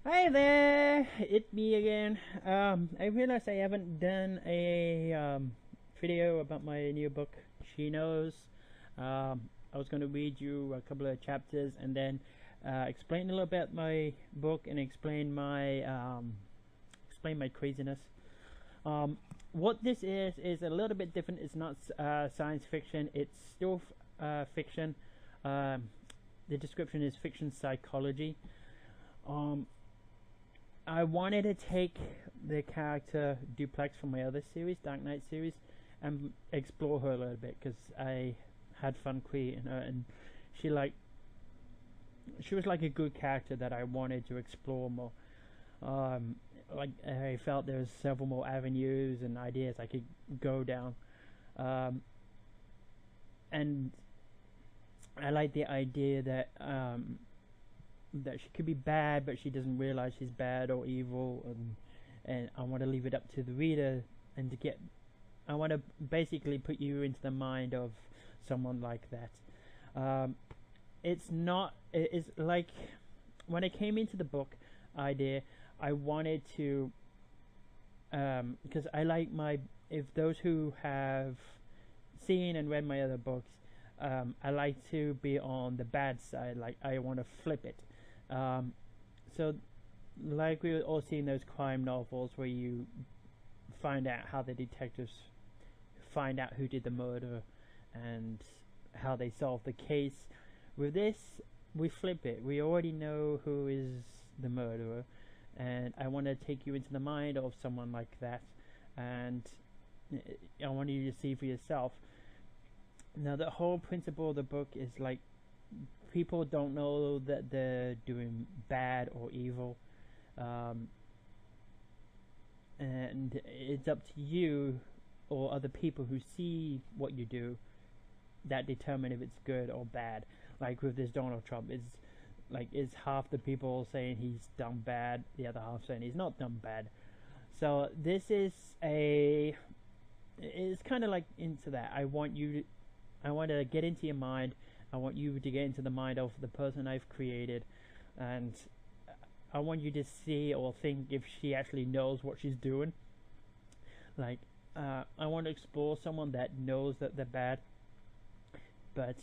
Hi there, it's me again. I realized I haven't done a video about my new book, She Knows. I was going to read you a couple of chapters and then explain a little bit my book and explain my craziness. What this is a little bit different. It's not science fiction. It's still fiction. The description is fiction psychology. I wanted to take the character Duplex from my other series, Dark Knight series, and explore her a little bit because I had fun creating her, and she was like a good character that I wanted to explore more. I felt there was several more avenues and ideas I could go down, and I like the idea that she could be bad, but she doesn't realize she's bad or evil, and I want to leave it up to the reader and I want to basically put you into the mind of someone like that. It's like when I came into the book idea, I wanted to, because I like if those who have seen and read my other books, I like to be on the bad side. Like I want to flip it. So, like we were all seeing those crime novels where you find out how the detectives find out who did the murder and how they solve the case. With this, we flip it. We already know who is the murderer, and I want to take you into the mind of someone like that, and I want you to see for yourself. Now, the whole principle of the book is like people don't know that they're doing bad or evil, and it's up to you or other people who see what you do that determine if it's good or bad. Like with this Donald Trump, is half the people saying he's done bad, the other half saying he's not done bad. So this it's kind of like into that. I want to get into your mind. I want you to get into the mind of the person I've created, and I want you to see or think if she actually knows what she's doing. Like, I want to explore someone that knows that they're bad, but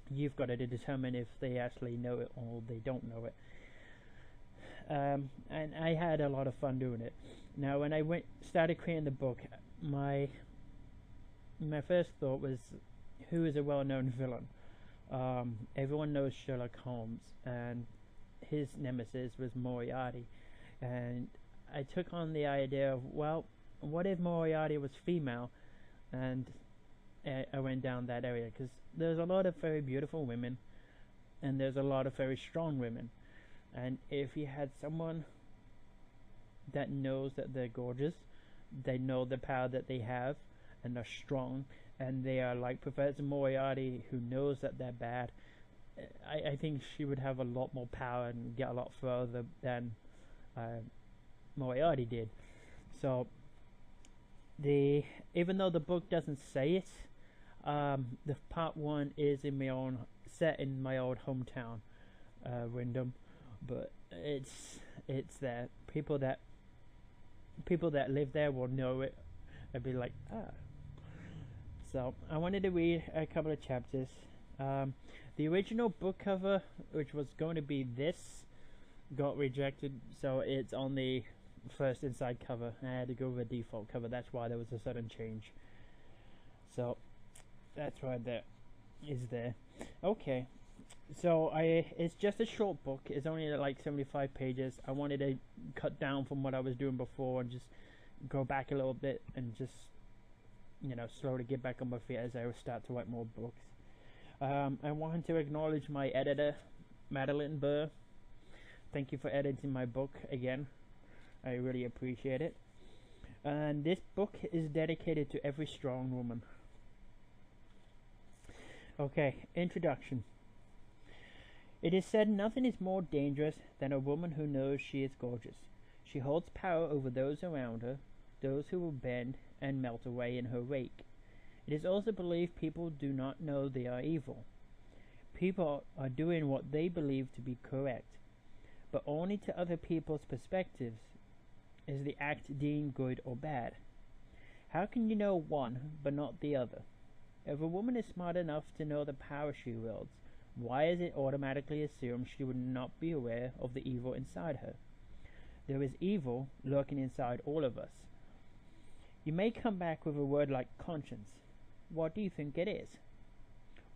you've got to determine if they actually know it or they don't know it. And I had a lot of fun doing it. Now, when I started creating the book, my first thought was, who is a well-known villain? Everyone knows Sherlock Holmes, and his nemesis was Moriarty. And I took on the idea of, well, what if Moriarty was female? And I went down that area because there's a lot of very beautiful women, and there's a lot of very strong women. And if you had someone that knows that they're gorgeous, they know the power that they have, and are strong, and they are like Professor Moriarty, who knows that they're bad, I think she would have a lot more power and get a lot further than Moriarty did. So, even though the book doesn't say it, the part one is set in my old hometown, Wyndham, but it's there. People that live there will know it. I'd be like, ah. So I wanted to read a couple of chapters. The original book cover, which was going to be this, got rejected, so it's on the first inside cover. I had to go with a default cover. That's why there was a sudden change. So that's why that is there. Okay. So it's just a short book. It's only like 75 pages. I wanted to cut down from what I was doing before and just go back a little bit and just slowly get back on my feet as I start to write more books. I want to acknowledge my editor, Madeline Burr. Thank you for editing my book again. I really appreciate it. And this book is dedicated to every strong woman. Okay, introduction. It is said nothing is more dangerous than a woman who knows she is gorgeous. She holds power over those around her, those who will bend and melt away in her wake. It is also believed people do not know they are evil. People are doing what they believe to be correct. but only to other people's perspectives is the act deemed good or bad. How can you know one but not the other? If a woman is smart enough to know the power she wields, why is it automatically assumed she would not be aware of the evil inside her? There is evil lurking inside all of us. You may come back with a word like conscience. What do you think it is?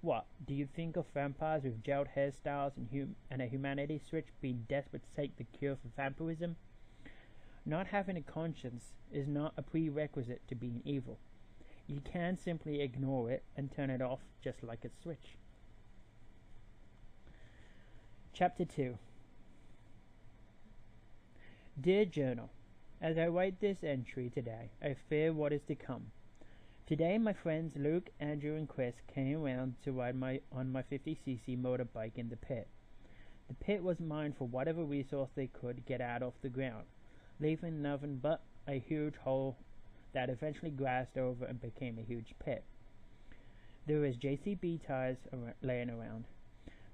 What, do you think of vampires with gelled hairstyles and a humanity switch being desperate to take the cure for vampirism? Not having a conscience is not a prerequisite to being evil. You can simply ignore it and turn it off just like a switch. Chapter 2. Dear Journal, as I write this entry today, I fear what is to come. Today my friends Luke, Andrew and Chris came around to ride on my 50cc motorbike in the pit. The pit was mined for whatever resource they could get out of the ground, leaving nothing but a huge hole that eventually grassed over and became a huge pit. There was JCB tires laying around.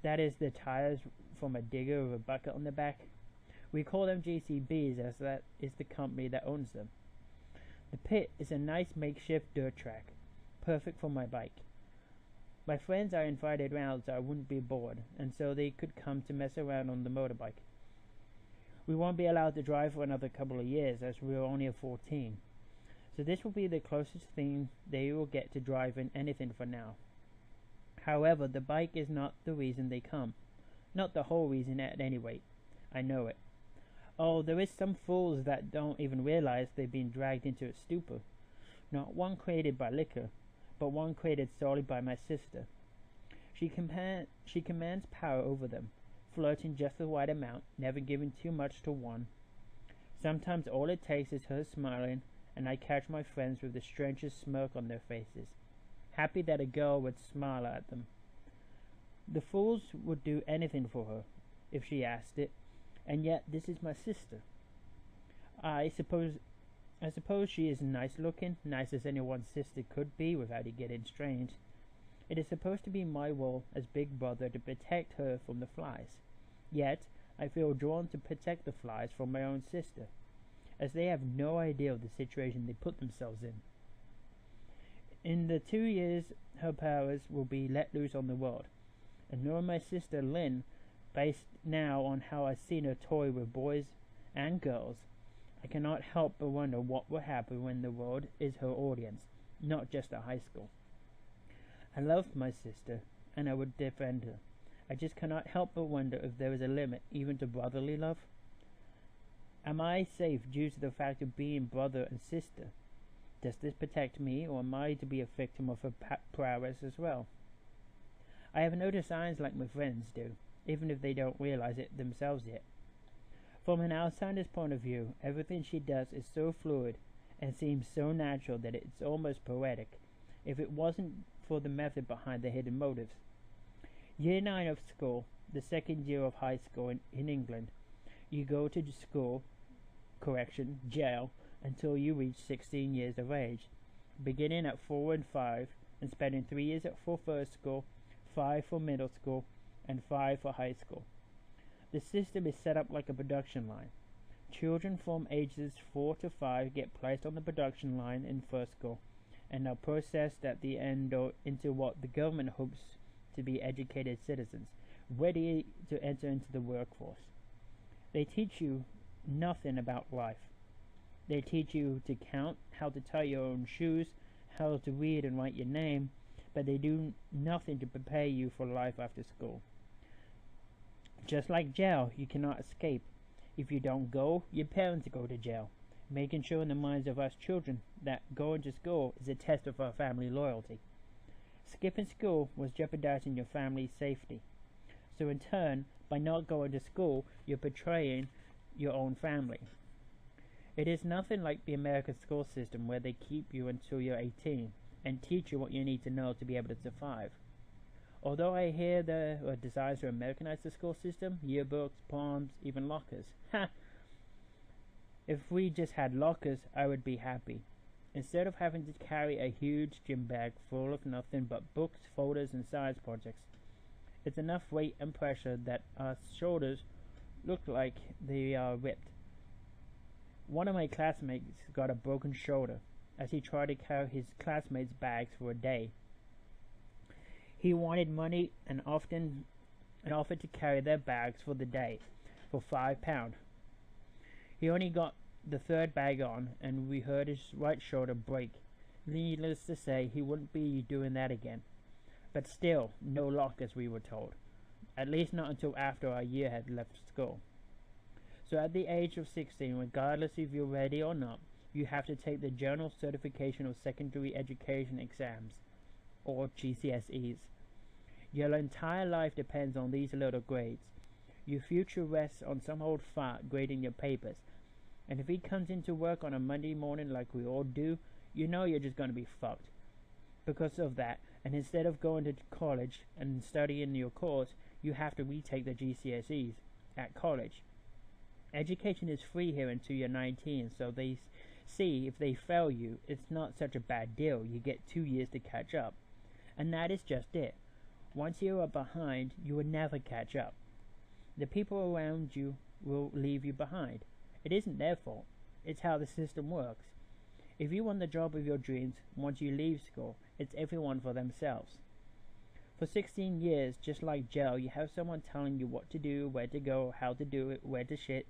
That is the tires from a digger with a bucket on the back. We call them JCBs as that is the company that owns them. The pit is a nice makeshift dirt track, perfect for my bike. My friends are invited round so I wouldn't be bored, and so they could come to mess around on the motorbike. We won't be allowed to drive for another couple of years as we're only 14, so this will be the closest thing they will get to driving anything for now. However, the bike is not the reason they come. Not the whole reason at any rate. I know it. Oh, there is some fools that don't even realize they've been dragged into a stupor. Not one created by liquor, but one created solely by my sister. She commands power over them, flirting just the right amount, never giving too much to one. Sometimes all it takes is her smiling, and I catch my friends with the strangest smirk on their faces, happy that a girl would smile at them. The fools would do anything for her, if she asked it, and yet this is my sister. I suppose she is nice looking, nice as anyone's sister could be without it getting strange. It is supposed to be my role as big brother to protect her from the flies. Yet, I feel drawn to protect the flies from my own sister, as they have no idea of the situation they put themselves in. In the 2 years her powers will be let loose on the world, and knowing my sister Lynn, based now on how I've seen her toy with boys and girls, I cannot help but wonder what will happen when the world is her audience, not just a high school. I love my sister, and I would defend her. I just cannot help but wonder if there is a limit even to brotherly love. Am I safe due to the fact of being brother and sister? Does this protect me, or am I to be a victim of her prowess as well? I have noticed signs like my friends do, even if they don't realize it themselves yet. From an outsider's point of view, everything she does is so fluid and seems so natural that it's almost poetic, if it wasn't for the method behind the hidden motives. Year 9 of school, the second year of high school in England, you go to jail, until you reach 16 years of age, beginning at 4 and 5, and spending 3 years for first school, 5 for middle school, and 5 for high school. The system is set up like a production line. Children from ages 4 to 5 get placed on the production line in first school, and are processed at the end into what the government hopes to be educated citizens, ready to enter into the workforce. They teach you nothing about life. They teach you to count, how to tie your own shoes, how to read and write your name, but they do nothing to prepare you for life after school. Just like jail, you cannot escape. If you don't go, your parents go to jail, making sure in the minds of us children that going to school is a test of our family loyalty. Skipping school was jeopardizing your family's safety. So in turn, by not going to school, you're betraying your own family. It is nothing like the American school system where they keep you until you're 18 and teach you what you need to know to be able to survive. Although I hear there are desires to Americanize the school system, yearbooks, proms, even lockers. Ha! If we just had lockers, I would be happy. Instead of having to carry a huge gym bag full of nothing but books, folders, and science projects, it's enough weight and pressure that our shoulders look like they are ripped. One of my classmates got a broken shoulder as he tried to carry his classmates' bags for a day. He wanted money and offered to carry their bags for the day for £5. He only got the third bag on, and we heard his right shoulder break. Needless to say, he wouldn't be doing that again. But still, no luck, as we were told. At least not until after our year had left school. So at the age of 16, regardless if you're ready or not, you have to take the General Certification of Secondary Education exams, or GCSEs. Your entire life depends on these little grades. Your future rests on some old fart grading your papers. And if he comes into work on a Monday morning like we all do, you know you're just going to be fucked. Because of that, and instead of going to college and studying your course, you have to retake the GCSEs at college. Education is free here until you're 19, so they see if they fail you, it's not such a bad deal. You get 2 years to catch up. And that is just it. Once you are behind, you will never catch up. The people around you will leave you behind. It isn't their fault. It's how the system works. If you want the job of your dreams, once you leave school, it's everyone for themselves. For 16 years, just like jail, you have someone telling you what to do, where to go, how to do it, where to shit,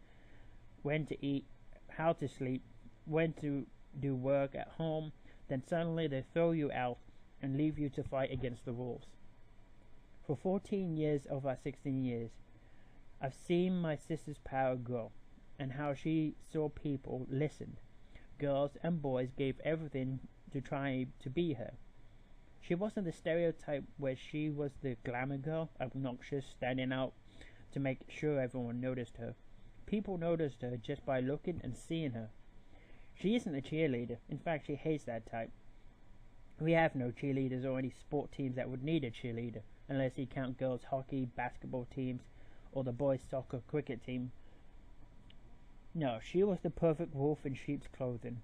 when to eat, how to sleep, when to do work at home. Then suddenly they throw you out and leave you to fight against the rules. For 14 years of our 16 years, I've seen my sister's power grow, and how she saw people listened. Girls and boys gave everything to try to be her. She wasn't the stereotype where she was the glamour girl, obnoxious, standing out to make sure everyone noticed her. People noticed her just by looking and seeing her. She isn't a cheerleader. In fact, she hates that type. We have no cheerleaders or any sport teams that would need a cheerleader, unless you count girls' hockey, basketball teams, or the boys' soccer cricket team. No, she was the perfect wolf in sheep's clothing.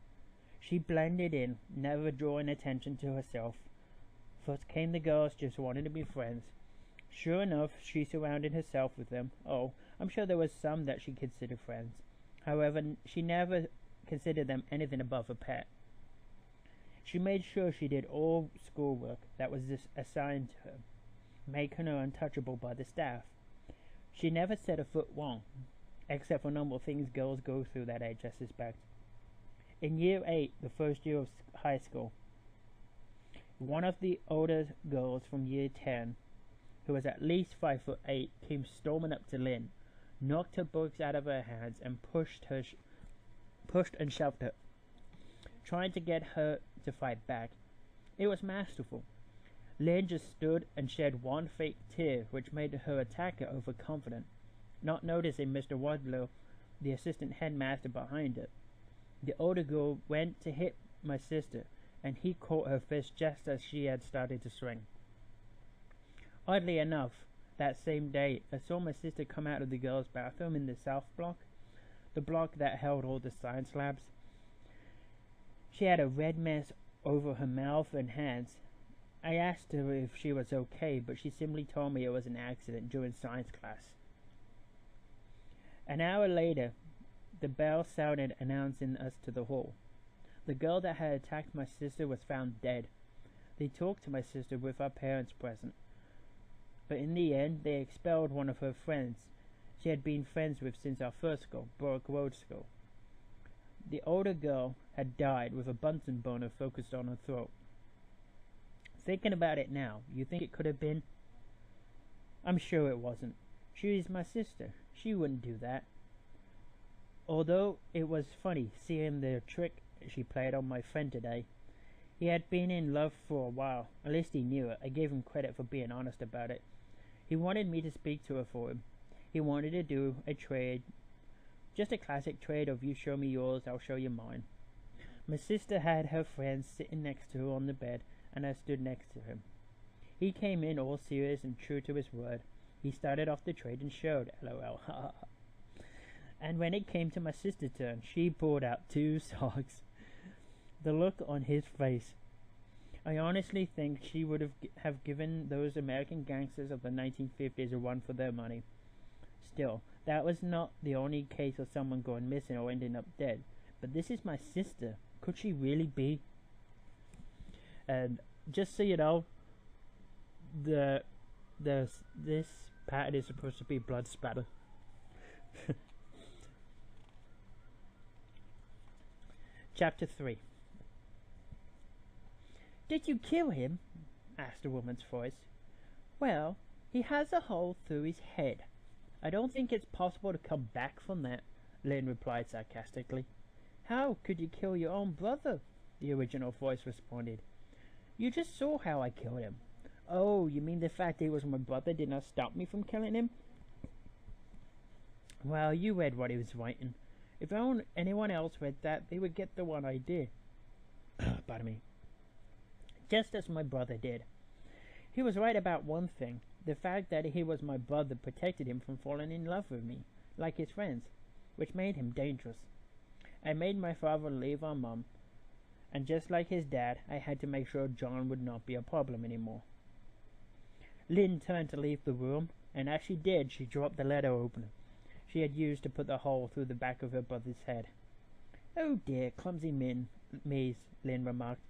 She blended in, never drawing attention to herself. First came the girls just wanting to be friends. Sure enough, she surrounded herself with them. Oh, I'm sure there was some that she considered friends. However, she never considered them anything above a pet. She made sure she did all schoolwork that was assigned to her, making her untouchable by the staff. She never set a foot wrong, except for normal things girls go through that age, I suspect. In year 8, the first year of high school, one of the older girls from year 10, who was at least 5'8", came storming up to Lynn, knocked her books out of her hands, and pushed and shoved her, trying to get her to fight back. It was masterful. Lynn just stood and shed one fake tear, which made her attacker overconfident, not noticing Mr. Wadlow, the assistant headmaster, behind her. The older girl went to hit my sister, and he caught her fist just as she had started to swing. Oddly enough, that same day, I saw my sister come out of the girls' bathroom in the south block, the block that held all the science labs. She had a red mess over her mouth and hands. I asked her if she was okay, but she simply told me it was an accident during science class. An hour later, the bell sounded announcing us to the hall. The girl that had attacked my sister was found dead. They talked to my sister with our parents present, but in the end they expelled one of her friends she had been friends with since our first school, Brook Road School. The older girl had died with a Bunsen burner focused on her throat. Thinking about it now, you think it could have been? I'm sure it wasn't. She is my sister. She wouldn't do that. Although it was funny seeing the trick she played on my friend today. He had been in love for a while. At least he knew it. I gave him credit for being honest about it. He wanted me to speak to her for him. He wanted to do a trade. Just a classic trade of you show me yours, I'll show you mine. My sister had her friend sitting next to her on the bed, and I stood next to him. He came in all serious and true to his word. He started off the trade and showed, LOL. And when it came to my sister's turn, she pulled out 2 socks. The look on his face. I honestly think she would have given those American gangsters of the 1950s a run for their money. Still, That was not the only case of someone going missing or ending up dead. But this is my sister. Could she really be? And just so you know, this pattern is supposed to be blood spatter. Chapter 3. Did you kill him? Asked a woman's voice. Well, he has a hole through his head. I don't think it's possible to come back from that, Lynn replied sarcastically. How could you kill your own brother? The original voice responded. You just saw how I killed him. Oh, you mean the fact that he was my brother did not stop me from killing him? Well, you read what he was writing. If anyone else read that, they would get the one I did. Pardon me. Just as my brother did. He was right about one thing. The fact that he was my brother protected him from falling in love with me, like his friends, which made him dangerous. I made my father leave our mum, and just like his dad, I had to make sure John would not be a problem anymore. Lynn turned to leave the room, and as she did, she dropped the letter opener she had used to put the hole through the back of her brother's head. Oh dear, clumsy Mies, Lynn remarked.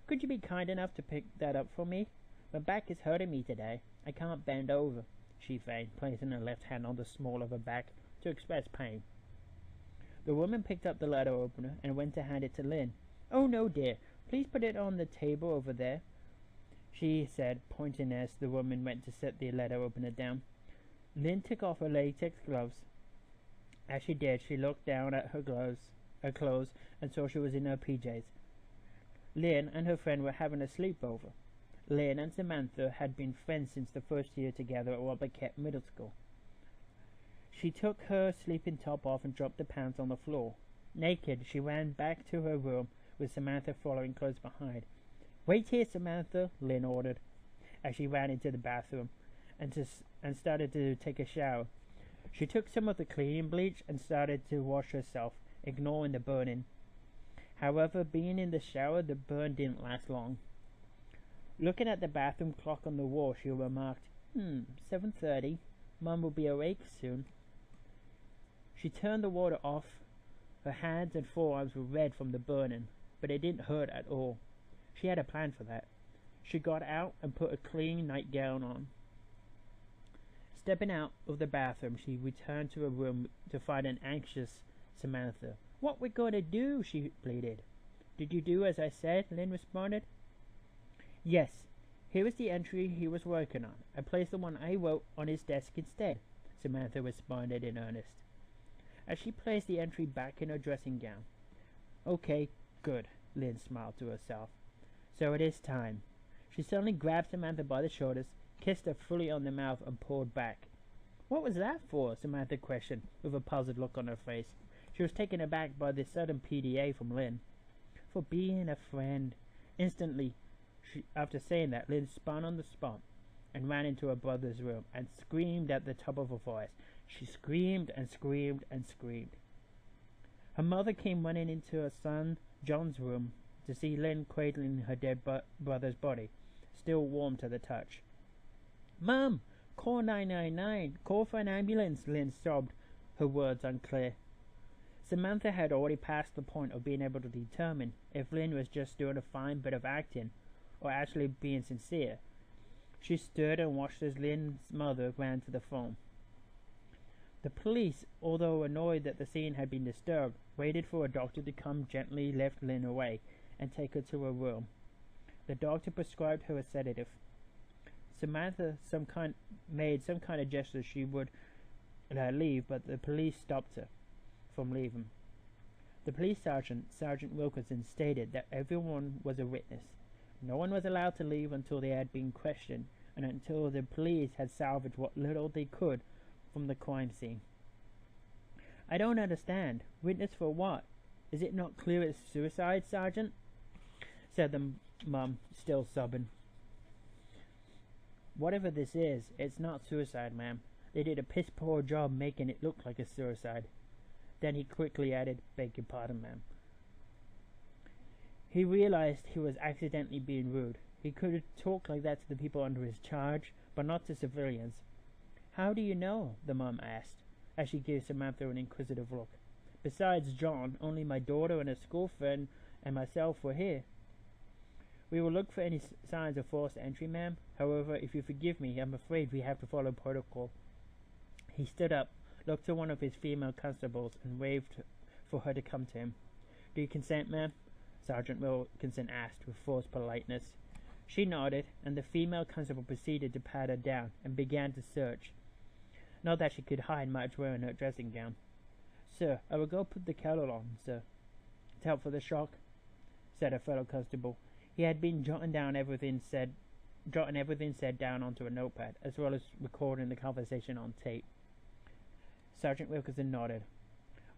Could you be kind enough to pick that up for me? My back is hurting me today. I can't bend over, she feigned, placing her left hand on the small of her back to express pain. The woman picked up the letter opener and went to hand it to Lynn. Oh no, dear, please put it on the table over there, she said, pointing as the woman went to set the letter opener down. Lynn took off her latex gloves. As she did, she looked down at her clothes, and saw she was in her PJs. Lynn and her friend were having a sleepover. Lynn and Samantha had been friends since the first year together at Robert Kett Middle School. She took her sleeping top off and dropped the pants on the floor. Naked, she ran back to her room, with Samantha following close behind. Wait here, Samantha, Lynn ordered, as she ran into the bathroom and started to take a shower. She took some of the cleaning bleach and started to wash herself, ignoring the burning. However, being in the shower, the burn didn't last long. Looking at the bathroom clock on the wall, she remarked, 7:30. Mum will be awake soon. She turned the water off. Her hands and forearms were red from the burning, but it didn't hurt at all. She had a plan for that. She got out and put a clean nightgown on. Stepping out of the bathroom, she returned to her room to find an anxious Samantha. What we're going to do? She pleaded. Did you do as I said? Lynn responded. Yes. Here is the entry he was working on. I placed the one I wrote on his desk instead, Samantha responded in earnest, as she placed the entry back in her dressing gown. Okay, good, Lynn smiled to herself. So it is time. She suddenly grabbed Samantha by the shoulders, kissed her fully on the mouth, and pulled back. What was that for? Samantha questioned, with a puzzled look on her face. She was taken aback by the sudden PDA from Lynn. For being a friend. Instantly, after saying that, Lynn spun on the spot and ran into her brother's room and screamed at the top of her voice. She screamed and screamed and screamed. Her mother came running into her son John's room to see Lynn cradling her dead brother's body, still warm to the touch. Mom, call 999, call for an ambulance, Lynn sobbed, her words unclear. Samantha had already passed the point of being able to determine if Lynn was just doing a fine bit of acting or actually being sincere. She stood and watched as Lynn's mother ran to the phone. The police, although annoyed that the scene had been disturbed, waited for a doctor to come, gently lift Lynn away and take her to her room. The doctor prescribed her a sedative. Samantha made some kind of gesture she would leave, but the police stopped her from leaving. The police sergeant, Sergeant Wilkinson, stated that everyone was a witness. No one was allowed to leave until they had been questioned and until the police had salvaged what little they could from the crime scene. I don't understand. Witness for what? Is it not clear it's suicide, Sergeant? Said the mum, still sobbing. Whatever this is, it's not suicide, ma'am. They did a piss-poor job making it look like a suicide. Then he quickly added, beg your pardon, ma'am. He realized he was accidentally being rude. He could talk like that to the people under his charge, but not to civilians. How do you know? The mum asked. as she gave Samantha an inquisitive look. Besides John, only my daughter and a school friend and myself were here. We will look for any signs of forced entry, ma'am. However, if you forgive me, I'm afraid we have to follow protocol. He stood up, looked to one of his female constables, and waved for her to come to him. Do you consent, ma'am? Sergeant Wilkinson asked with forced politeness. She nodded, and the female constable proceeded to pat her down and began to search. Not that she could hide much wearing her dressing gown. Sir, I will go put the kettle on, sir. To help for the shock, said a fellow constable. He had been jotting everything said down onto a notepad, as well as recording the conversation on tape. Sergeant Wilkinson nodded.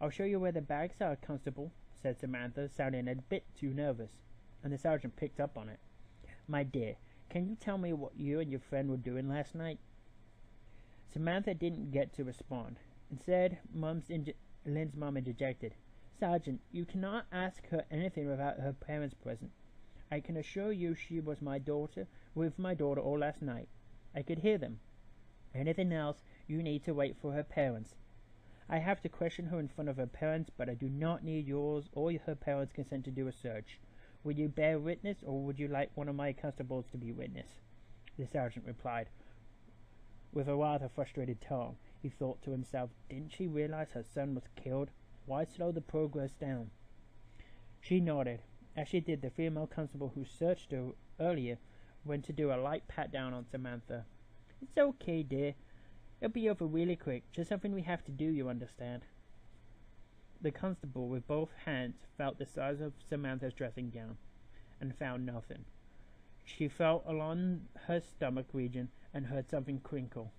I'll show you where the bags are, constable, said Samantha, sounding a bit too nervous, and the sergeant picked up on it. My dear, can you tell me what you and your friend were doing last night? Samantha didn't get to respond. Instead, Lynn's mom interjected. Sergeant, you cannot ask her anything without her parents present. I can assure you she was with my daughter all last night. I could hear them. Anything else, you need to wait for her parents. I have to question her in front of her parents, but I do not need yours or her parents' consent to do a search. Will you bear witness, or would you like one of my constables to be witness? The sergeant replied, with a rather frustrated tone. He thought to himself, didn't she realize her son was killed? Why slow the progress down? She nodded. As she did, the female constable who searched her earlier went to do a light pat down on Samantha. It's okay, dear. It'll be over really quick. Just something we have to do, you understand. The constable, with both hands, felt the size of Samantha's dressing gown, and found nothing. She felt along her stomach region and heard something crinkle.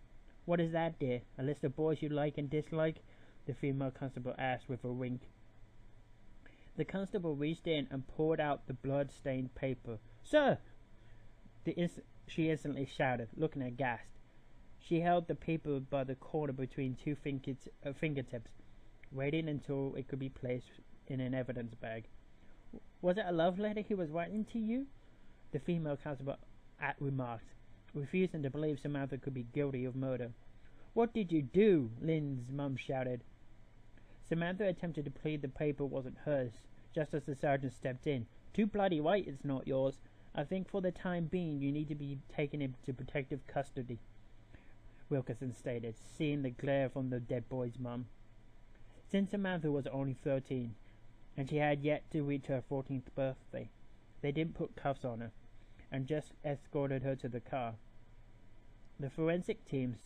What is that, dear? A list of boys you like and dislike? The female constable asked with a wink. The constable reached in and poured out the blood-stained paper. Sir! She instantly shouted, looking aghast. She held the paper by the corner between two fingertips, waiting until it could be placed in an evidence bag. Was it a love letter he was writing to you? The female constable remarked, refusing to believe Samantha could be guilty of murder. What did you do? Lynn's mum shouted. Samantha attempted to plead the paper wasn't hers, just as the sergeant stepped in. Too bloody white it's not yours. I think for the time being you need to be taken into protective custody, Wilkinson stated, seeing the glare from the dead boy's mum. Since Samantha was only 13, and she had yet to reach her 14th birthday, they didn't put cuffs on her, and just escorted her to the car. The forensic team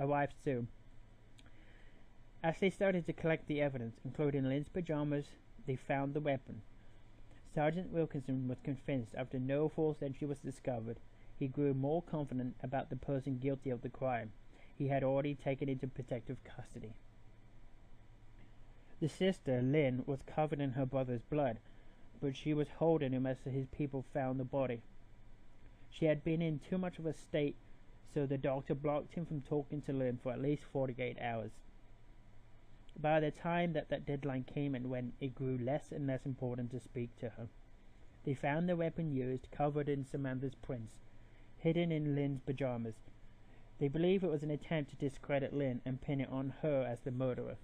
arrived soon. As they started to collect the evidence, including Lynn's pajamas, they found the weapon. Sergeant Wilkinson was convinced after no false entry was discovered. He grew more confident about the person guilty of the crime he had already taken into protective custody. The sister, Lynn, was covered in her brother's blood, but she was holding him as his people found the body. She had been in too much of a state, so the doctor blocked him from talking to Lynn for at least 48 hours. By the time that deadline came and went, it grew less and less important to speak to her. They found the weapon used, covered in Samantha's prints, hidden in Lynn's pajamas. They believe it was an attempt to discredit Lynn and pin it on her as the murderer.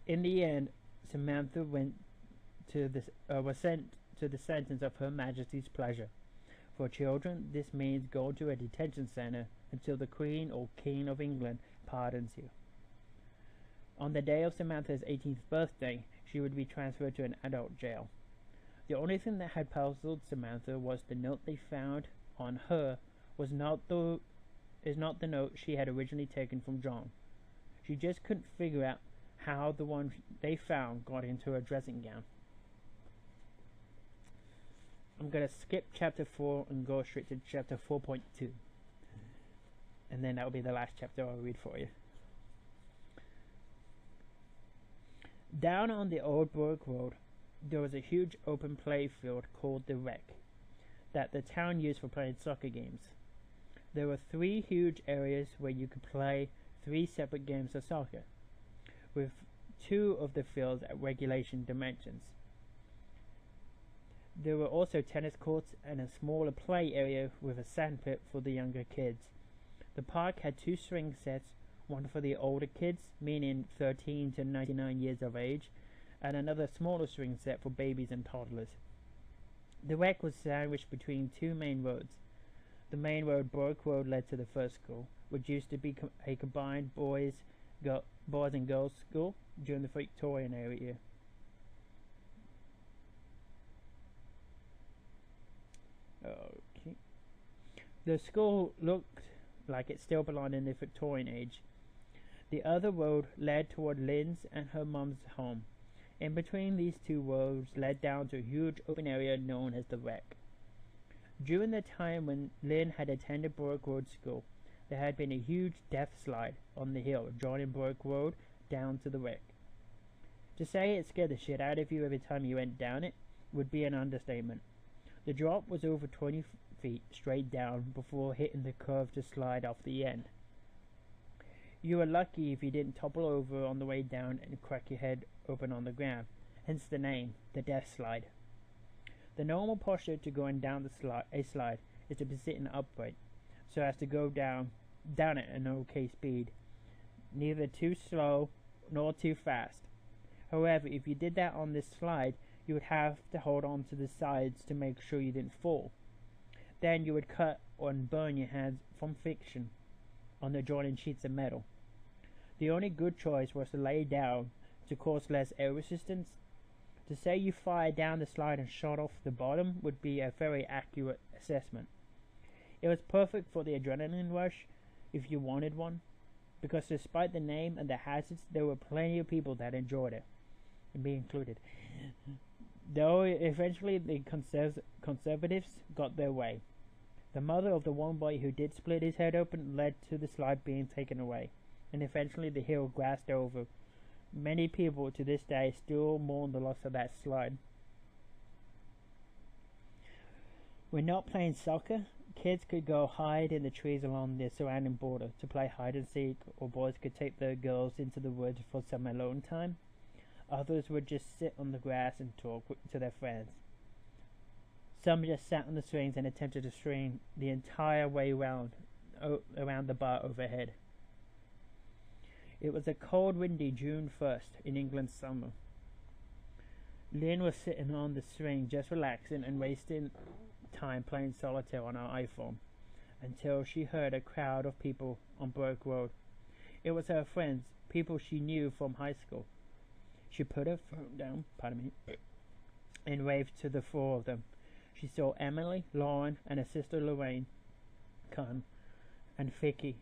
In the end, Samantha was sent to the sentence of Her Majesty's pleasure. For children, this means go to a detention center until the Queen or King of England pardons you. On the day of Samantha's 18th birthday, she would be transferred to an adult jail. The only thing that had puzzled Samantha was the note they found on her is not the note she had originally taken from John. She just couldn't figure out how the one they found got into her dressing gown. I'm going to skip chapter 4 and go straight to chapter 4.2. And then that will be the last chapter I'll read for you. Down on the Old Burke Road, there was a huge open play field called the Rec that the town used for playing soccer games. There were 3 huge areas where you could play 3 separate games of soccer, with 2 of the fields at regulation dimensions. There were also tennis courts and a smaller play area with a sandpit for the younger kids. The park had 2 swing sets, one for the older kids, meaning 13 to 99 years of age, and another smaller swing set for babies and toddlers. The wreck was sandwiched between two main roads. The main road, Brook Road, led to the first school, which used to be a combined boys and girls school during the Victorian era. Okay. The school looked like it still belonged in the Victorian age. The other road led toward Lynn's and her mum's home. In between these two roads led down to a huge open area known as the Wreck. During the time when Lynn had attended Brook Road School, there had been a huge death slide on the hill joining Brook Road down to the Wreck. To say it scared the shit out of you every time you went down it would be an understatement. The drop was over 20 feet straight down before hitting the curve to slide off the end. You were lucky if you didn't topple over on the way down and crack your head open on the ground, hence the name, the death slide. The normal posture to going down a slide is to be sitting upright, so as to go down at an okay speed, neither too slow nor too fast. However, if you did that on this slide, you would have to hold on to the sides to make sure you didn't fall. Then you would cut or burn your hands from friction on the joining sheets of metal. The only good choice was to lay down to cause less air resistance. To say you fired down the slide and shot off the bottom would be a very accurate assessment. It was perfect for the adrenaline rush if you wanted one, because despite the name and the hazards, there were plenty of people that enjoyed it, and me included. Though eventually the conservatives got their way. The mother of the one boy who did split his head open led to the slide being taken away, and eventually the hill grassed over. Many people to this day still mourn the loss of that slide. When not playing soccer, kids could go hide in the trees along the surrounding border to play hide and seek, or boys could take their girls into the woods for some alone time. Others would just sit on the grass and talk to their friends. Some just sat on the swings and attempted to swing the entire way around the bar overhead. It was a cold, windy June 1st in England's summer. Lynn was sitting on the swing, just relaxing and wasting time playing solitaire on her iPhone, until she heard a crowd of people on Brook Road. It was her friends, people she knew from high school. She put her phone down, and waved to the four of them. She saw Emily, Lauren, and her sister Lorraine, Khan, and Vicky,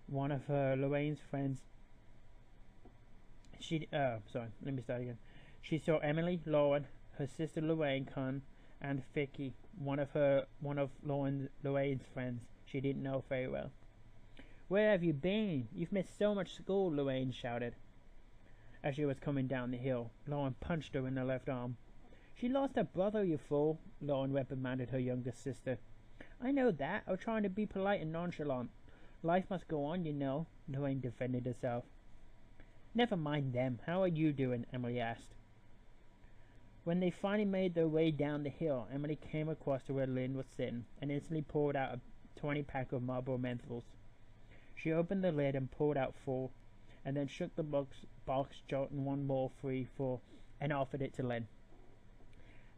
one of Lorraine's friends. She saw Emily, Lauren, her sister Lorraine, Khan, and Vicky, one of Lorraine's friends she didn't know very well. "Where have you been? You've missed so much school," Lorraine shouted. As she was coming down the hill, Lauren punched her in the left arm. "She lost her brother, you fool," Lauren reprimanded her younger sister. "I know that. I was trying to be polite and nonchalant. Life must go on, you know," Lorraine defended herself. "Never mind them. How are you doing?" Emily asked. When they finally made their way down the hill, Emily came across to where Lynn was sitting and instantly poured out a 20-pack of Marlboro Menthols. She opened the lid and pulled out 4, and then shook the box, jolting one more free for, and offered it to Lynn.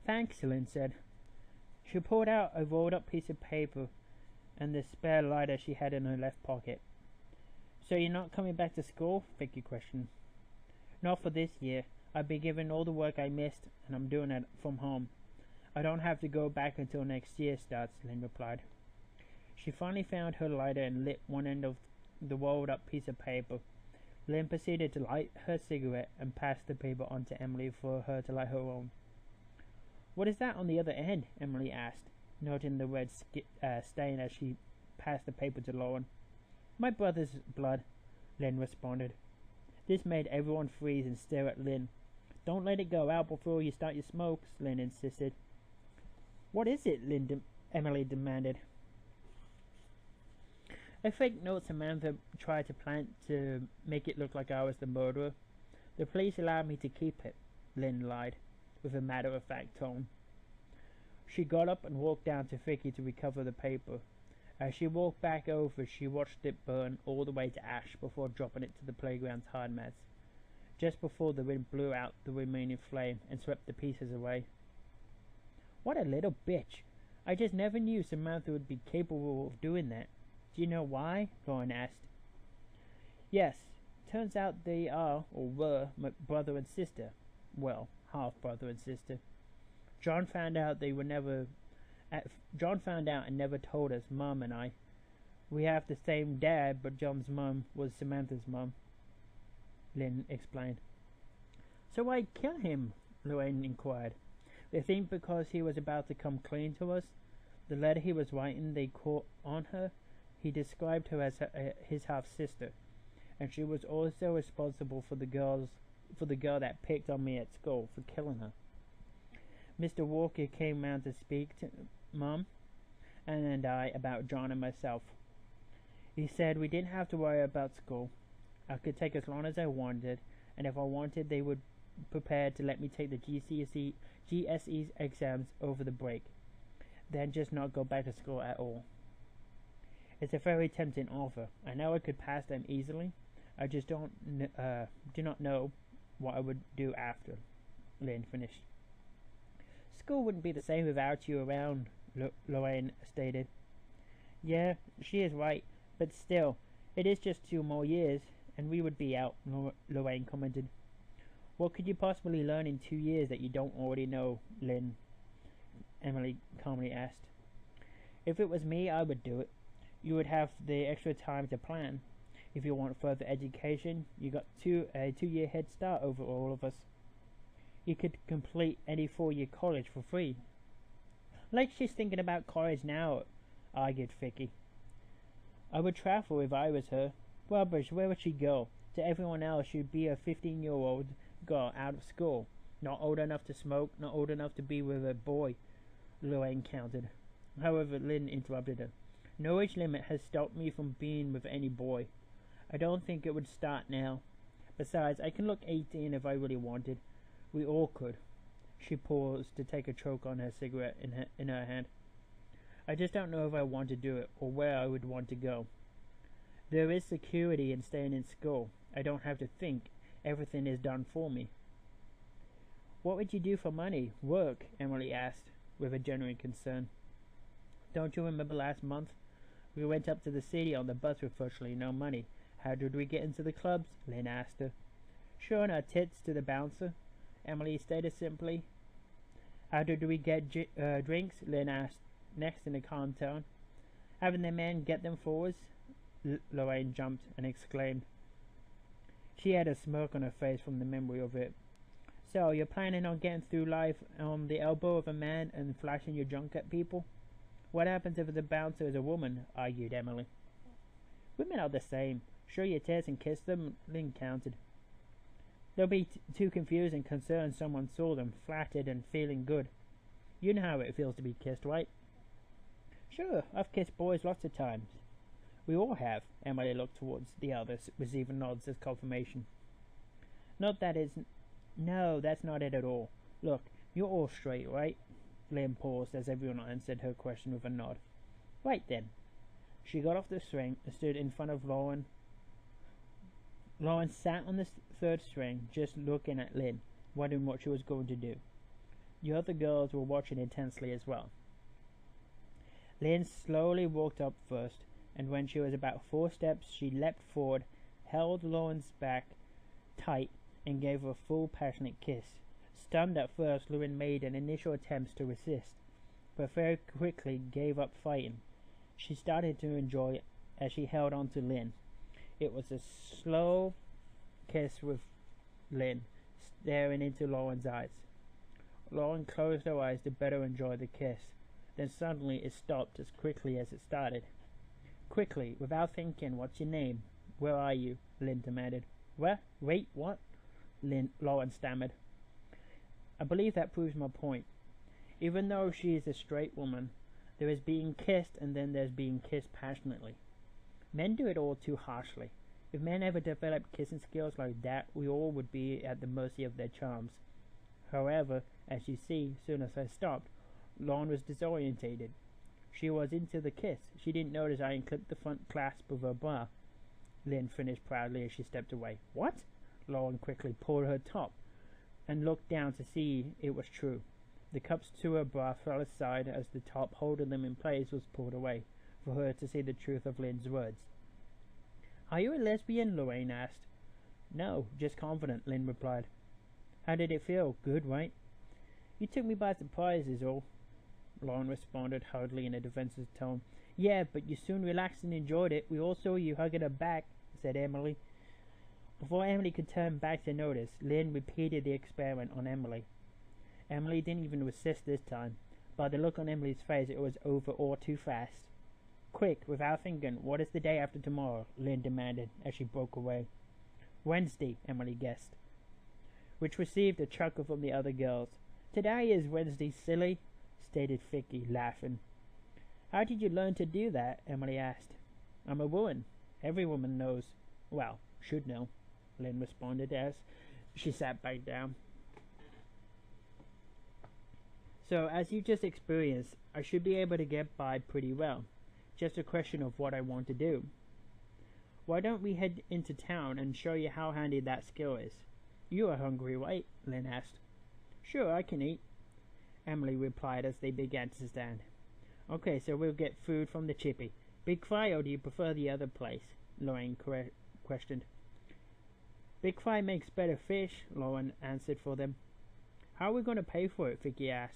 "Thanks," Lynn said. She pulled out a rolled-up piece of paper and the spare lighter she had in her left pocket. "So you're not coming back to school?" Vicky questioned. "Not for this year. I've been given all the work I missed, and I'm doing it from home. I don't have to go back until next year starts," Lynn replied. She finally found her lighter and lit one end of the rolled-up piece of paper. Lynn proceeded to light her cigarette and passed the paper on to Emily for her to light her own. "What is that on the other end?" Emily asked, noting the red stain as she passed the paper to Lauren. "My brother's blood," Lynn responded. This made everyone freeze and stare at Lynn. "Don't let it go out before you start your smokes," Lynn insisted. "What is it?" Emily demanded. "A fake note Samantha tried to plant to make it look like I was the murderer. The police allowed me to keep it," Lynn lied, with a matter-of-fact tone. She got up and walked down to Vicky to recover the paper. As she walked back over, she watched it burn all the way to ash before dropping it to the playground's hard mats, just before the wind blew out the remaining flame and swept the pieces away. What a little bitch! I just never knew Samantha would be capable of doing that. Do you know why? Lauren asked. Yes, turns out they are, or were, my brother and sister. Well, half brother and sister. John found out and never told us, Mum and I. We have the same dad, but John's mum was Samantha's mum, Lynn explained. So why kill him? Lorraine inquired. They think because he was about to come clean to us. The letter he was writing, they caught on her. He described her as his half-sister, and she was also responsible for the girl that picked on me at school for killing her. Mr. Walker came round to speak to Mum and I about John and myself. He said we didn't have to worry about school. I could take as long as I wanted, and if I wanted, they would be prepared to let me take the GCSE exams over the break, then just not go back to school at all. It's a very tempting offer. I know I could pass them easily. I just do not know what I would do after. Lynn finished. School wouldn't be the same without you around, Lorraine stated. Yeah, she is right, but still, it is just 2 more years, and we would be out, Lorraine commented. What could you possibly learn in 2 years that you don't already know, Lynn? Emily calmly asked. If it was me, I would do it. You would have the extra time to plan. If you want further education, you got a 2-year head start over all of us. You could complete any 4-year college for free. Like she's thinking about college now, argued Vicky. I would travel if I was her. Rubbish, where would she go? To everyone else, she'd be a 15-year-old girl out of school. Not old enough to smoke, not old enough to be with a boy, Lorraine countered. However, Lynn interrupted her. No age limit has stopped me from being with any boy. I don't think it would start now. Besides, I can look 18 if I really wanted. We all could. She paused to take a choke on her cigarette in her hand. I just don't know if I want to do it, or where I would want to go. There is security in staying in school. I don't have to think. Everything is done for me. What would you do for money? Work? Emily asked, with a genuine concern. Don't you remember last month? We went up to the city on the bus with virtually no money. How did we get into the clubs? Lynn asked her. Showing our tits to the bouncer, Emily stated simply. How did we get drinks? Lynn asked, next in a calm tone. Having the men get them for us? Lorraine jumped and exclaimed. She had a smirk on her face from the memory of it. So, you're planning on getting through life on the elbow of a man and flashing your junk at people? What happens if the bouncer is a woman? Argued Emily. Women are the same. Show your tits and kiss them, Lynn countered. They'll be too confused and concerned someone saw them, flattered and feeling good. You know how it feels to be kissed, right? Sure, I've kissed boys lots of times. We all have. Emily looked towards the others, receiving nods as confirmation. Not that it's... No, that's not it at all. Look, you're all straight, right? Lynn paused as everyone answered her question with a nod. Right then. She got off the string and stood in front of Lauren. Lauren sat on the third string, just looking at Lynn, wondering what she was going to do. The other girls were watching intensely as well. Lynn slowly walked up first, and when she was about 4 steps, she leapt forward, held Lauren's back tight, and gave her a full, passionate kiss. Stunned at first, Lauren made an initial attempt to resist, but very quickly gave up fighting. She started to enjoy it as she held on to Lynn. It was a slow kiss with Lynn, staring into Lauren's eyes. Lauren closed her eyes to better enjoy the kiss. Then suddenly it stopped as quickly as it started. Quickly, without thinking, what's your name? Where are you? Lynn demanded. What? Wait, what? Lauren stammered. I believe that proves my point. Even though she is a straight woman, there is being kissed and then there's being kissed passionately. Men do it all too harshly. If men ever developed kissing skills like that, we all would be at the mercy of their charms. However, as you see, soon as I stopped, Lauren was disorientated. She was into the kiss. She didn't notice I unclipped the front clasp of her bra, Lynn finished proudly as she stepped away. What? Lauren quickly pulled her top and looked down to see it was true. The cups to her bra fell aside as the top holding them in place was pulled away, for her to see the truth of Lynn's words. Are you a lesbian? Lorraine asked. No, just confident, Lynn replied. How did it feel? Good, right? You took me by surprise is all, Lauren responded hurriedly in a defensive tone. Yeah, but you soon relaxed and enjoyed it. We all saw you hugging her back, said Emily. Before Emily could turn back to notice, Lynn repeated the experiment on Emily. Emily didn't even resist this time. By the look on Emily's face, it was over all too fast. Quick, without thinking, what is the day after tomorrow? Lynn demanded as she broke away. Wednesday, Emily guessed, which received a chuckle from the other girls. Today is Wednesday, silly, stated Vicky, laughing. How did you learn to do that? Emily asked. I'm a woman. Every woman knows. Well, should know, Lynn responded as she sat back down. So, as you just experienced, I should be able to get by pretty well. Just a question of what I want to do. Why don't we head into town and show you how handy that skill is? You are hungry, right? Lynn asked. Sure, I can eat, Emily replied as they began to stand. Okay, so we'll get food from the Chippy. Big Fry, or do you prefer the other place? Lauren questioned. Big Fry makes better fish, Lauren answered for them. How are we going to pay for it? Vicky asked.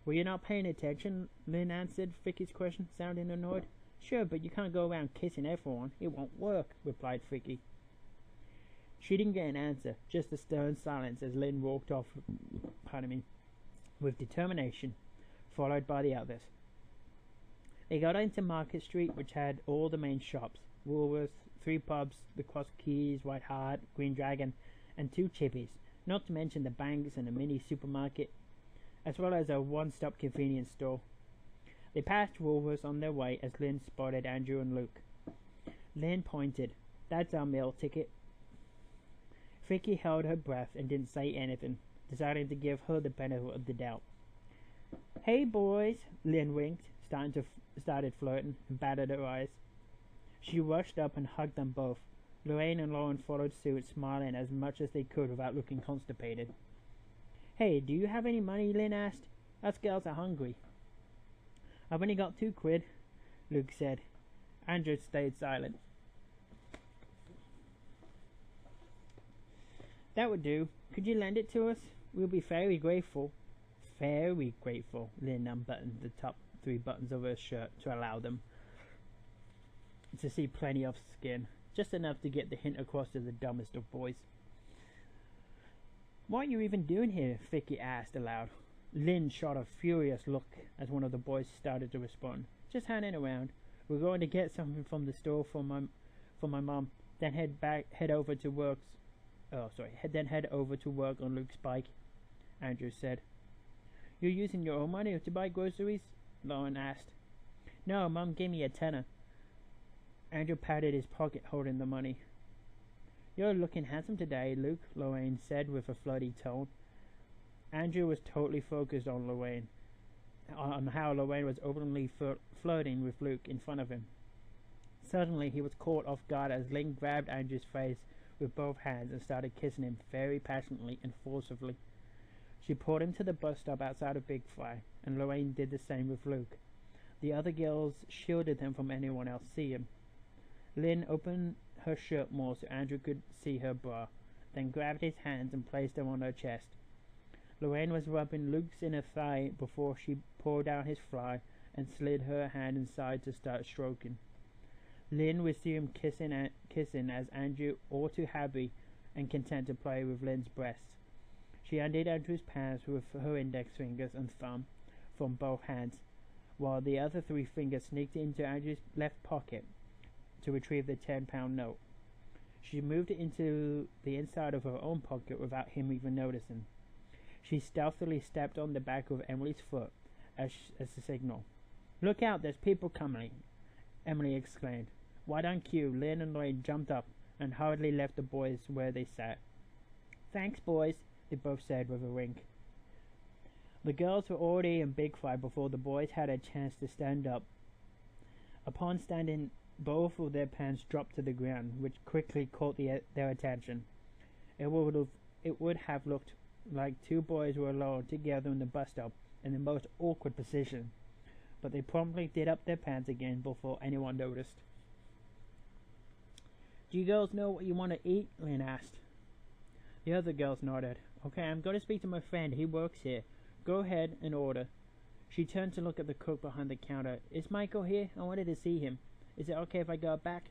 Were you not paying attention? Lynn answered Vicky's question, sounding annoyed. Sure, but you can't go around kissing everyone. It won't work, replied Vicky. She didn't get an answer, just a stern silence as Lynn walked off, with determination, followed by the others. They got into Market Street, which had all the main shops, Woolworths, 3 pubs, the Cross Keys, White Hart, Green Dragon, and 2 Chippies, not to mention the banks and a mini supermarket, as well as a one-stop convenience store. They passed Woolworths on their way as Lynn spotted Andrew and Luke. Lynn pointed. That's our meal ticket. Vicky held her breath and didn't say anything, deciding to give her the benefit of the doubt. Hey boys, Lynn winked, started flirting, and batted her eyes. She rushed up and hugged them both. Lorraine and Lauren followed suit, smiling as much as they could without looking constipated. Hey, do you have any money? Lynn asked. Us girls are hungry. I've only got 2 quid, Luke said. Andrew stayed silent. That would do. Could you lend it to us? We'll be very grateful. Very grateful. Lynn unbuttoned the top 3 buttons of her shirt to allow them to see plenty of skin, just enough to get the hint across to the dumbest of boys. What are you even doing here? Vicky asked aloud. Lynn shot a furious look as one of the boys started to respond. Just hanging around. We're going to get something from the store for my mom, then head over to work on Luke's bike, Andrew said. You're using your own money to buy groceries? Lauren asked. No, Mom gave me a tenner. Andrew patted his pocket holding the money. You're looking handsome today, Luke, Lorraine said with a flirty tone. Andrew was totally focused on how Lorraine was openly flirting with Luke in front of him. Suddenly he was caught off guard as Lynn grabbed Andrew's face with both hands and started kissing him very passionately and forcibly. She pulled him to the bus stop outside of Big Fry, and Lorraine did the same with Luke. The other girls shielded him from anyone else seeing him. Lynn opened her shirt more so Andrew could see her bra, then grabbed his hands and placed them on her chest. Lorraine was rubbing Luke's inner thigh before she pulled down his fly and slid her hand inside to start stroking. Lynn resumed kissing as Andrew, all too happy and content to play with Lynn's breasts. She undid Andrew's pants with her index fingers and thumb from both hands, while the other 3 fingers sneaked into Andrew's left pocket to retrieve the £10 note. She moved it into the inside of her own pocket without him even noticing. She stealthily stepped on the back of Emily's foot as a signal. Look out, there's people coming, Emily exclaimed. Wide on cue, Lynn and Lorraine jumped up and hurriedly left the boys where they sat. Thanks, boys, they both said with a wink. The girls were already in big fright before the boys had a chance to stand up. Upon standing, both of their pants dropped to the ground, which quickly caught their attention. It would have looked like two boys were alone together in the bus stop in the most awkward position, but they promptly did up their pants again before anyone noticed. "Do you girls know what you want to eat?" Lynn asked. The other girls nodded. "Okay, I'm going to speak to my friend. He works here. Go ahead and order." She turned to look at the cook behind the counter. "Is Michael here? I wanted to see him. Is it okay if I go back?"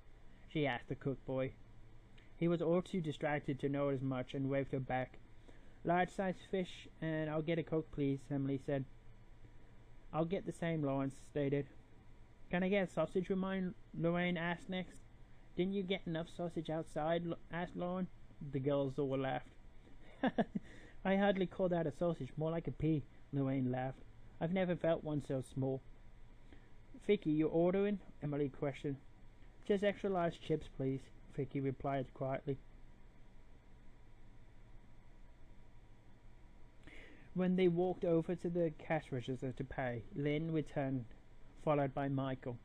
she asked the cook boy. He was all too distracted to notice much and waved her back. "Large-sized fish, and I'll get a Coke, please," Emily said. "I'll get the same," Lawrence stated. "Can I get a sausage?" Lorraine asked next. "Didn't you get enough sausage outside?" asked Lauren. The girls all laughed. "I hardly call that a sausage, more like a pea," Lorraine laughed. "I've never felt one so small." "Vicky, you ordering?" Emily questioned. "Just extra large chips, please," Vicky replied quietly. When they walked over to the cash register to pay, Lynn returned, followed by Michael.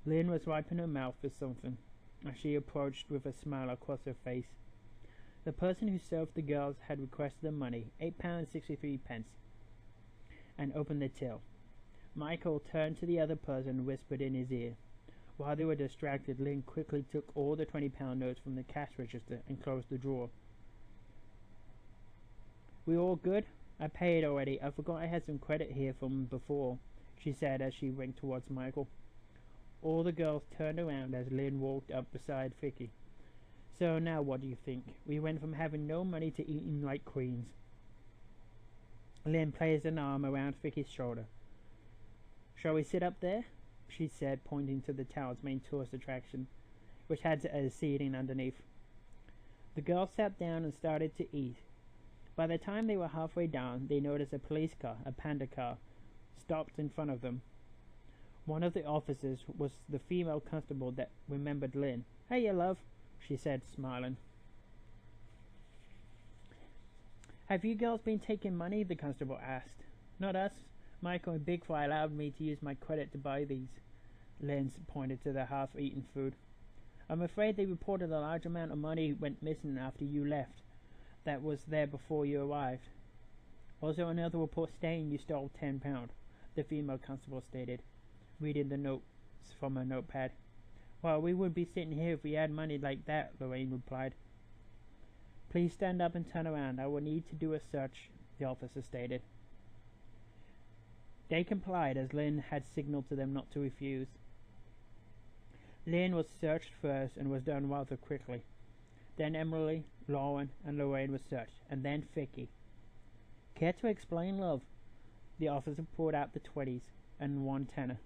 Lynn was wiping her mouth with something, as she approached with a smile across her face. The person who served the girls had requested the money, £8.63, and opened the till. Michael turned to the other person and whispered in his ear. While they were distracted, Lynn quickly took all the £20 notes from the cash register and closed the drawer. "We all good? I paid already. I forgot I had some credit here from before," she said as she went towards Michael. All the girls turned around as Lynn walked up beside Vicky. "So now what do you think? We went from having no money to eating like queens." Lynn placed an arm around Vicky's shoulder. "Shall we sit up there?" she said, pointing to the town's main tourist attraction, which had a seating underneath. The girls sat down and started to eat. By the time they were halfway down, they noticed a police car, a panda car, stopped in front of them. One of the officers was the female constable that remembered Lynn. "Hey, love," she said, smiling. "Have you girls been taking money?" the constable asked. "Not us. Michael and Big Fry allowed me to use my credit to buy these." Lynn pointed to the half-eaten food. "I'm afraid they reported a large amount of money went missing after you left. That was there before you arrived. Also, another report stating you stole £10, the female constable stated, reading the notes from her notepad. "Well, we wouldn't be sitting here if we had money like that," Lorraine replied. "Please stand up and turn around. I will need to do a search," the officer stated. They complied as Lynn had signaled to them not to refuse. Lynn was searched first and was done rather quickly. Then Emily, Lauren, and Lorraine were searched, and then Vicky. "Care to explain, love?" The officer pulled out the 20s and 1 tenner.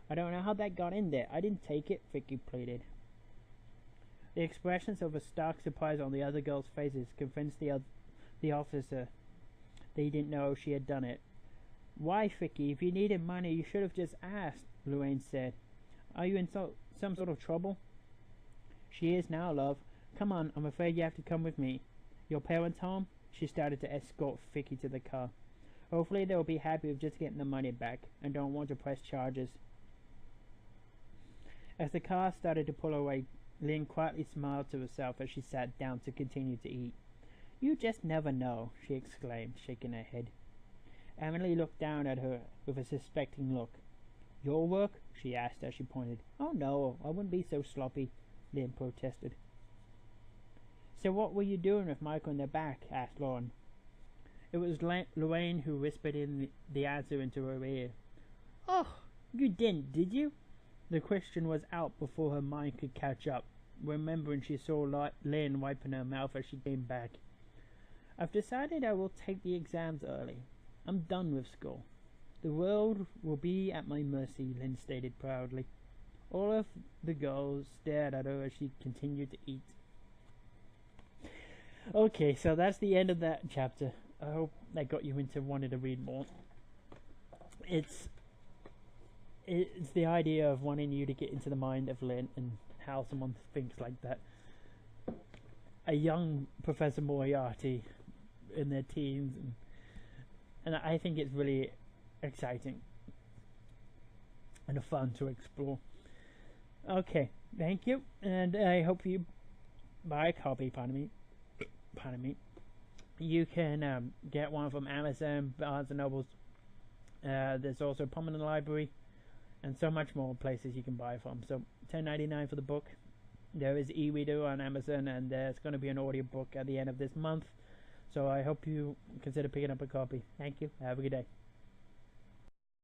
"I don't know how that got in there. I didn't take it," Vicky pleaded. The expressions of a stark surprise on the other girls' faces convinced the officer they didn't know she had done it. "Why, Vicky, if you needed money, you should have just asked," Lorraine said. "Are you in some sort of trouble?" "She is now, love. Come on, I'm afraid you have to come with me. Your parents home?" She started to escort Vicky to the car. "Hopefully they'll be happy with just getting the money back and don't want to press charges." As the car started to pull away, Lynn quietly smiled to herself as she sat down to continue to eat. "You just never know," she exclaimed, shaking her head. Emily looked down at her with a suspecting look. "Your work?" she asked as she pointed. "Oh no, I wouldn't be so sloppy," Lynn protested. "So what were you doing with Michael in the back?" asked Lauren. It was Lorraine who whispered in the answer into her ear. "Oh, you didn't, did you?" The question was out before her mind could catch up, remembering she saw Lynn wiping her mouth as she came back. "I've decided I will take the exams early. I'm done with school. The world will be at my mercy," Lynn stated proudly. All of the girls stared at her as she continued to eat. Okay, so that's the end of that chapter. I hope that got you into wanting to read more. It's the idea of wanting you to get into the mind of Lynn and how someone thinks like that. A young Professor Moriarty in their teens, and and I think it's really exciting and fun to explore. Okay, thank you, and I hope you buy a copy. Pardon me. You can get one from Amazon, Barnes and Nobles. There's also Prominent Library, and so much more places you can buy from. So $10.99 for the book. There is e-reader on Amazon, and there's going to be an audiobook at the end of this month. So I hope you consider picking up a copy. Thank you. Have a good day.